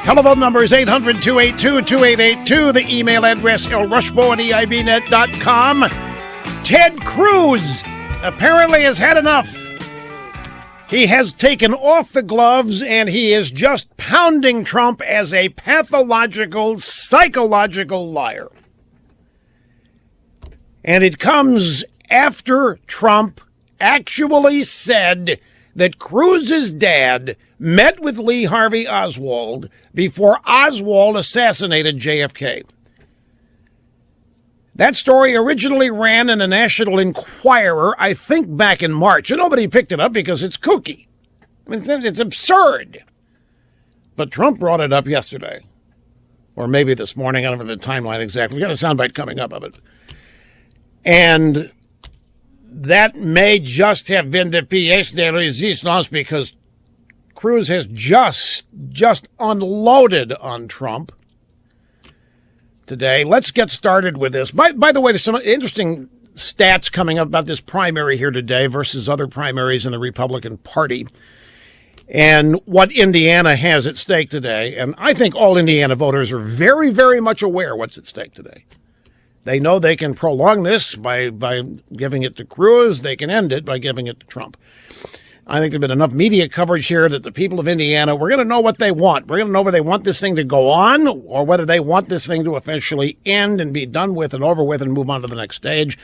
Telephone number is 800-282-2882. The email address, lrushmo@eibnet.com. Ted Cruz apparently has had enough. He has taken off the gloves, and he is just pounding Trump as a pathological, psychological liar. And it comes after Trump actually said that Cruz's dad met with Lee Harvey Oswald before Oswald assassinated JFK. That story originally ran in the National Enquirer, I think back in March, and nobody picked it up because it's kooky. I mean, it's absurd. But Trump brought it up yesterday, or maybe this morning. I don't have the timeline exactly. We've got a soundbite coming up of it. And that may just have been the pièce de résistance, because Cruz has just unloaded on Trump today. Let's get started with this. By the way, there's some interesting stats coming up about this primary here today versus other primaries in the Republican Party and what Indiana has at stake today. And I think all Indiana voters are very, very much aware what's at stake today. They know they can prolong this by giving it to Cruz. They can end it by giving it to Trump. I think there's been enough media coverage here that the people of Indiana, we're going to know what they want. We're going to know whether they want this thing to go on or whether they want this thing to officially end and be done with and over with and move on to the next stage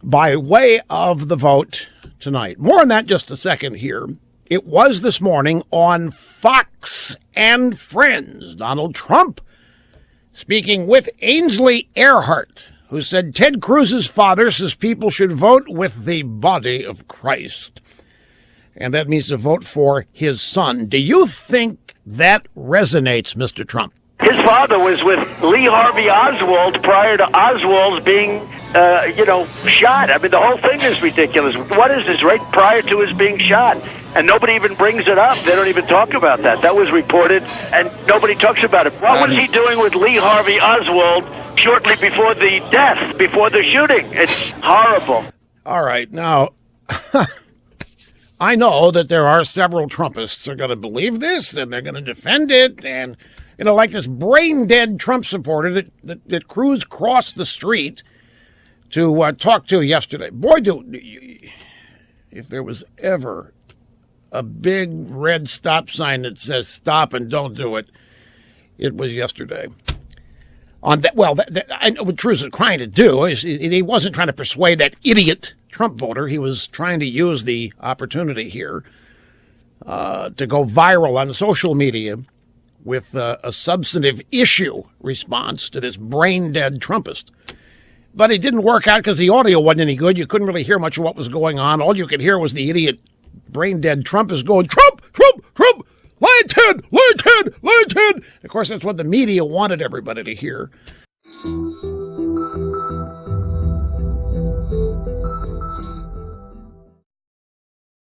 by way of the vote tonight. More on that in just a second here. It was this morning on Fox and Friends. Donald Trump speaking with Ainsley Earhardt, who said Ted Cruz's father says people should vote with the body of Christ. And that means to vote for his son. Do you think that resonates, Mr. Trump? His father was with Lee Harvey Oswald prior to Oswald's being, shot. I mean, the whole thing is ridiculous. What is this, right prior to his being shot? And nobody even brings it up. They don't even talk about that. That was reported, and nobody talks about it. What was he doing with Lee Harvey Oswald shortly before the death, before the shooting? It's horrible. All right. Now, I know that there are several Trumpists who are going to believe this, and they're going to defend it, and, like this brain-dead Trump supporter that Cruz crossed the street to talk to yesterday. Boy, if there was ever a big red stop sign that says stop and don't do it, it was yesterday. On that, I know what Cruz is trying to do is he wasn't trying to persuade that idiot Trump voter. He was trying to use the opportunity here to go viral on social media with a substantive issue response to this brain-dead Trumpist. But it didn't work out because the audio wasn't any good. You couldn't really hear much of what was going on. All you could hear was the idiot brain-dead Trumpist going, Trump, Trump, Trump, lie Ted, lie Ted, lie Ted. Of course, that's what the media wanted everybody to hear.